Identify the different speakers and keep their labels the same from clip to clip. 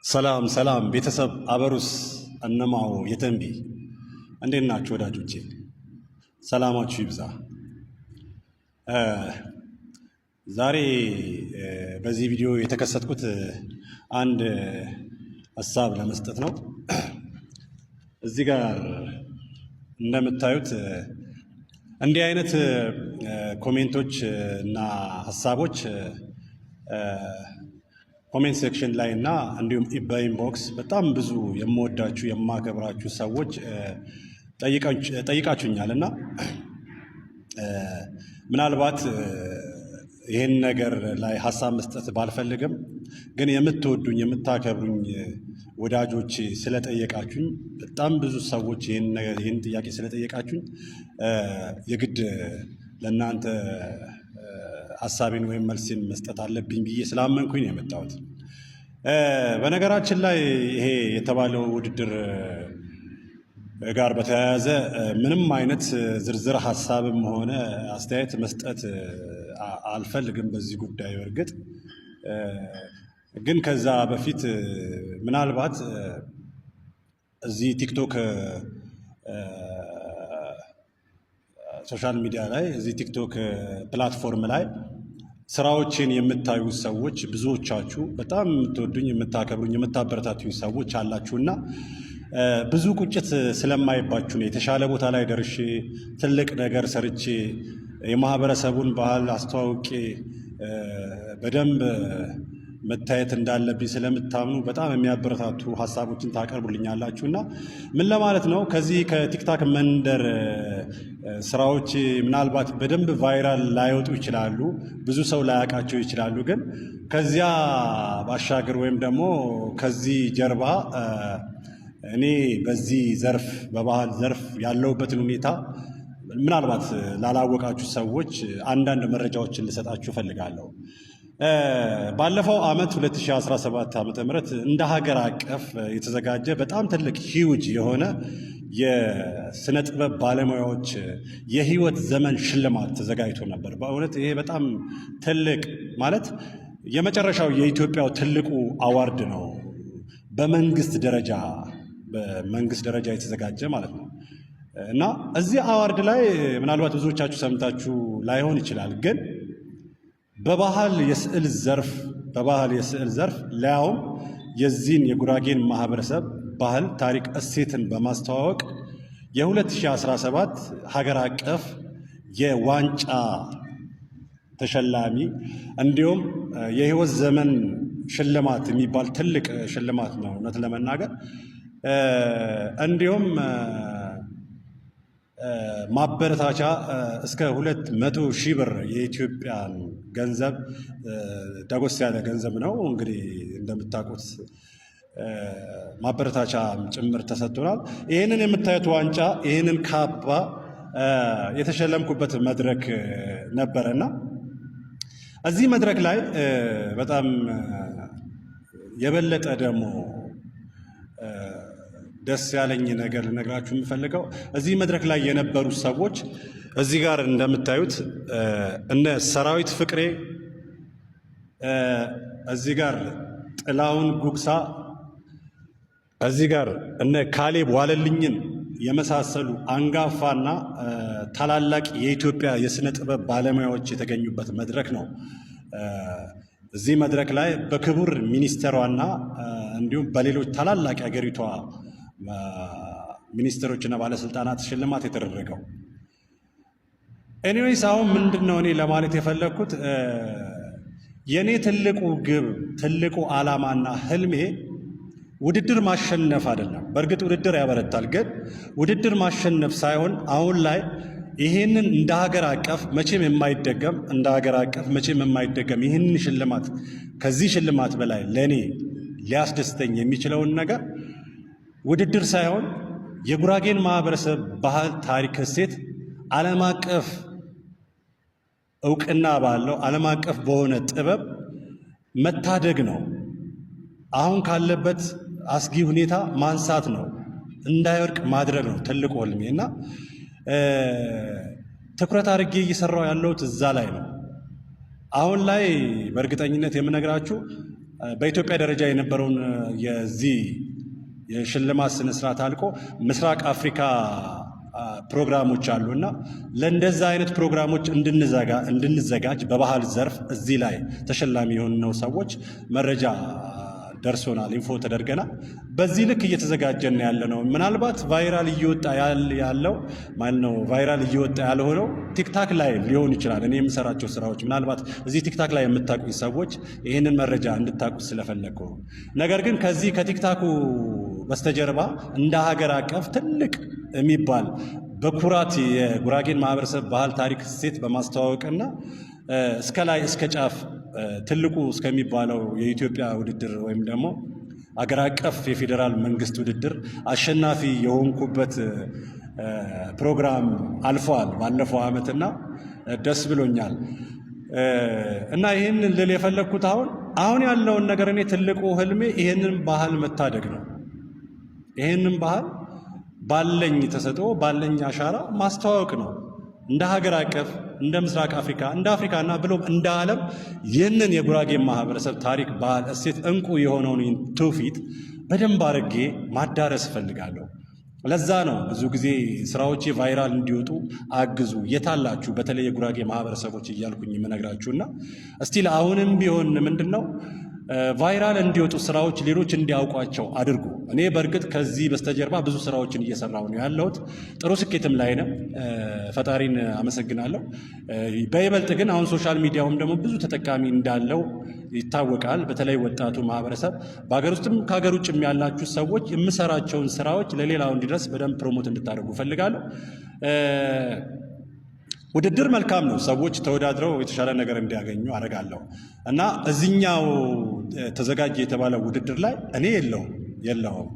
Speaker 1: ሰላም ሰላም ቤተሰብ አበሩስ እነማው የተንቢ እንዴት ናችሁ ወዳጆቼ? ሰላማችሁ ይብዛ። ዛሬ በዚህ ቪዲዮ የተከሰትኩት አንድ ሀሳብ ለመስጠት ነው። እዚህ ጋር እንደምታዩት እንዲህ አይነት ኮሜንቶች እና ሀሳቦች ኮሜንት ሴክሽን ላይ እና እንዲሁም በኢንቦክስ በጣም ብዙ የምወዳችሁ የማከብራችሁ ሰዎች ጠይቃችሁኛል እና ምናልባት ይህን ነገር ላይ ሀሳብ መስጠት ባልፈልግም ግን የምትወዱኝ የምታከብሩኝ ወዳጆች ስለጠየቃችሁኝ በጣም ብዙ ሰዎች ይህን ጥያቄ ስለጠየቃችሁኝ የግድ ለእናንተ ሀሳቤን ወይም መልሴን መስጠት አለብኝ ብዬ ስላመንኩኝ ነው የመጣሁት። በነገራችን ላይ ይሄ የተባለው ውድድር ጋር በተያያዘ ምንም አይነት ዝርዝር ሀሳብም ሆነ አስተያየት መስጠት አልፈልግም በዚህ ጉዳይ። በእርግጥ ግን ከዛ በፊት ምናልባት እዚህ ቲክቶክ ሶሻል ሚዲያ ላይ እዚህ ቲክቶክ ፕላትፎርም ላይ ስራዎችን የምታዩ ሰዎች ብዙዎቻችሁ በጣም የምትወዱኝ የምታከብሩኝ የምታበረታቱኝ ሰዎች አላችሁና ብዙ ቁጭት ስለማይባችሁ ነው የተሻለ ቦታ ላይ ደርሼ ትልቅ ነገር ሰርቼ የማህበረሰቡን ባህል አስተዋውቄ በደንብ መታየት እንዳለብኝ ስለምታምኑ በጣም የሚያበረታቱ ሀሳቦችን ታቀርቡልኛላችሁና ምን ለማለት ነው፣ ከዚህ ከቲክታክ መንደር ስራዎች ምናልባት በደንብ ቫይራል ላይወጡ ይችላሉ፣ ብዙ ሰው ላያውቃቸው ይችላሉ። ግን ከዚያ ባሻገር ወይም ደግሞ ከዚህ ጀርባ እኔ በዚህ ዘርፍ በባህል ዘርፍ ያለሁበትን ሁኔታ ምናልባት ላላወቃችሁ ሰዎች አንዳንድ መረጃዎችን ልሰጣችሁ እፈልጋለሁ። ባለፈው ዓመት 2017 ዓ.ም እንደ ሀገር አቀፍ የተዘጋጀ በጣም ትልቅ ሂውጅ የሆነ የስነ ጥበብ ባለሙያዎች የህይወት ዘመን ሽልማት ተዘጋጅቶ ነበር። በእውነት ይሄ በጣም ትልቅ ማለት የመጨረሻው የኢትዮጵያው ትልቁ አዋርድ ነው። በመንግስት ደረጃ የተዘጋጀ ማለት ነው። እና እዚህ አዋርድ ላይ ምናልባት ብዙዎቻችሁ ሰምታችሁ ላይሆን ይችላል፣ ግን በባህል የስዕል ዘርፍ ሊያውም የዚህን የጉራጌን ማህበረሰብ ባህል፣ ታሪክ፣ እሴትን በማስተዋወቅ የ2017 ሀገር አቀፍ የዋንጫ ተሸላሚ እንዲሁም የህይወት ዘመን ሽልማት የሚባል ትልቅ ሽልማት ነው እውነት ለመናገር። እንዲሁም ማበረታቻ እስከ 200,000 ብር የኢትዮጵያን ገንዘብ ዳጎስ ያለ ገንዘብ ነው። እንግዲህ እንደምታውቁት ማበረታቻ ጭምር ተሰጥቶናል። ይህንን የምታዩት ዋንጫ ይህንን ካባ የተሸለምኩበት መድረክ ነበረና እዚህ መድረክ ላይ በጣም የበለጠ ደግሞ ደስ ያለኝ ነገር ልነግራችሁ የምፈልገው እዚህ መድረክ ላይ የነበሩ ሰዎች እዚህ ጋር እንደምታዩት እነ ሰራዊት ፍቅሬ፣ እዚህ ጋር ጥላውን ጉግሳ፣ እዚህ ጋር እነ ካሌብ ዋለልኝን የመሳሰሉ አንጋፋና ታላላቅ የኢትዮጵያ የስነ ጥበብ ባለሙያዎች የተገኙበት መድረክ ነው። እዚህ መድረክ ላይ በክቡር ሚኒስትሯና እንዲሁም በሌሎች ታላላቅ የሀገሪቷ ሚኒስትሮችና ባለስልጣናት ሽልማት የተደረገው። ኤኒዌይስ አሁን ምንድነው እኔ ለማለት የፈለግኩት የኔ ትልቁ ግብ ትልቁ ዓላማና ህልሜ ውድድር ማሸነፍ አይደለም። በእርግጥ ውድድር ያበረታል፣ ግን ውድድር ማሸነፍ ሳይሆን አሁን ላይ ይህንን እንደ ሀገር አቀፍ መቼም የማይደገም ይህንን ሽልማት ከዚህ ሽልማት በላይ ለእኔ ሊያስደስተኝ የሚችለውን ነገር ውድድር ሳይሆን የጉራጌን ማህበረሰብ ባህል፣ ታሪክ፣ እሴት ዓለም አቀፍ እውቅና ባለው ዓለም አቀፍ በሆነ ጥበብ መታደግ ነው። አሁን ካለበት አስጊ ሁኔታ ማንሳት ነው፣ እንዳይወርቅ ማድረግ ነው ትልቁ ህልሜ እና ትኩረት አድርጌ እየሰራው ያለሁት እዛ ላይ ነው። አሁን ላይ በእርግጠኝነት የምነግራችሁ በኢትዮጵያ ደረጃ የነበረውን የዚህ የሽልማት ስነስርዓት አልቆ ምስራቅ አፍሪካ ፕሮግራሞች አሉና ለእንደዛ አይነት ፕሮግራሞች እንድንዘጋጅ በባህል ዘርፍ እዚህ ላይ ተሸላሚ የሆነው ሰዎች መረጃ ደርሶናል፣ ኢንፎ ተደርገናል። በዚህ ልክ እየተዘጋጀን ያለ ነው። ምናልባት ቫይራል እየወጣ ያለው ማለት ነው ቫይራል እየወጣ ያልሆነው ቲክታክ ላይ ሊሆን ይችላል። እኔ የምሰራቸው ስራዎች ምናልባት እዚህ ቲክታክ ላይ የምታውቁኝ ሰዎች ይህንን መረጃ እንድታውቁት ስለፈለግኩ። ነገር ግን ከዚህ ከቲክታኩ በስተጀርባ እንደ ሀገር አቀፍ ትልቅ የሚባል በኩራት የጉራጌን ማህበረሰብ ባህል፣ ታሪክ፣ እሴት በማስተዋወቅና እስከ ላይ እስከ ጫፍ ትልቁ እስከሚባለው የኢትዮጵያ ውድድር ወይም ደግሞ አገር አቀፍ የፌዴራል መንግስት ውድድር አሸናፊ የሆንኩበት ፕሮግራም አልፈዋል ባለፈው ዓመትና ደስ ብሎኛል። እና ይህንን ልል የፈለግኩት አሁን ያለውን ነገር እኔ ትልቁ ህልሜ ይህንን ባህል መታደግ ነው። ይህንን ባህል ባለኝ ተሰጥኦ ባለኝ አሻራ ማስተዋወቅ ነው። እንደ ሀገር አቀፍ እንደ ምስራቅ አፍሪካ እንደ አፍሪካና ብሎም እንደ ዓለም ይህንን የጉራጌ ማህበረሰብ ታሪክ፣ ባህል፣ እሴት እንቁ የሆነውን ትውፊት በደንብ አድርጌ ማዳረስ እፈልጋለሁ። ለዛ ነው ብዙ ጊዜ ስራዎቼ ቫይራል እንዲወጡ አግዙ፣ የታላችሁ በተለይ የጉራጌ ማህበረሰቦች እያልኩኝ የምነግራችሁና እስቲል አሁንም ቢሆን ምንድነው ቫይራል እንዲወጡ ስራዎች ሌሎች እንዲያውቋቸው አድርጉ። እኔ በእርግጥ ከዚህ በስተጀርባ ብዙ ስራዎችን እየሰራሁ ነው ያለሁት። ጥሩ ስኬትም ላይ ነው። ፈጣሪን አመሰግናለሁ። በይበልጥ ግን አሁን ሶሻል ሚዲያውም ደግሞ ብዙ ተጠቃሚ እንዳለው ይታወቃል። በተለይ ወጣቱ ማህበረሰብ በሀገር ውስጥም ከሀገር ውጭም ያላችሁ ሰዎች የምሰራቸውን ስራዎች ለሌላው እንዲደርስ በደንብ ፕሮሞት እንድታደርጉ እፈልጋለሁ። ውድድር መልካም ነው። ሰዎች ተወዳድረው የተሻለ ነገር እንዲያገኙ አደርጋለሁ እና እዚህኛው ተዘጋጀ የተባለው ውድድር ላይ እኔ የለውም።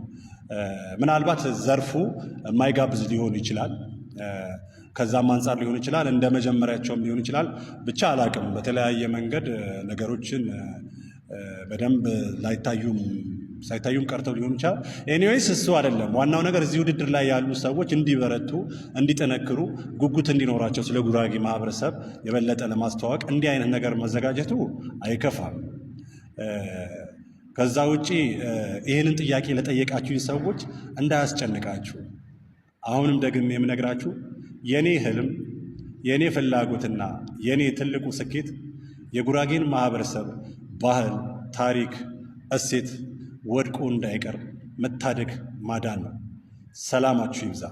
Speaker 1: ምናልባት ዘርፉ የማይጋብዝ ሊሆን ይችላል፣ ከዛም አንጻር ሊሆን ይችላል፣ እንደ መጀመሪያቸውም ሊሆን ይችላል። ብቻ አላቅም። በተለያየ መንገድ ነገሮችን በደንብ ሳይታዩም ቀርተው ሊሆን ይችላል። ኤኒዌይስ እሱ አይደለም ዋናው ነገር። እዚህ ውድድር ላይ ያሉ ሰዎች እንዲበረቱ፣ እንዲጠነክሩ፣ ጉጉት እንዲኖራቸው ስለ ጉራጌ ማህበረሰብ የበለጠ ለማስተዋወቅ እንዲህ አይነት ነገር መዘጋጀቱ አይከፋም። ከዛ ውጪ ይህንን ጥያቄ ለጠየቃችሁ ሰዎች እንዳያስጨንቃችሁ አሁንም ደግሜ የምነግራችሁ የኔ ህልም፣ የኔ ፍላጎትና የኔ ትልቁ ስኬት የጉራጌን ማህበረሰብ ባህል፣ ታሪክ፣ እሴት ወድቆ እንዳይቀር መታደግ፣ ማዳን ነው። ሰላማችሁ ይብዛ።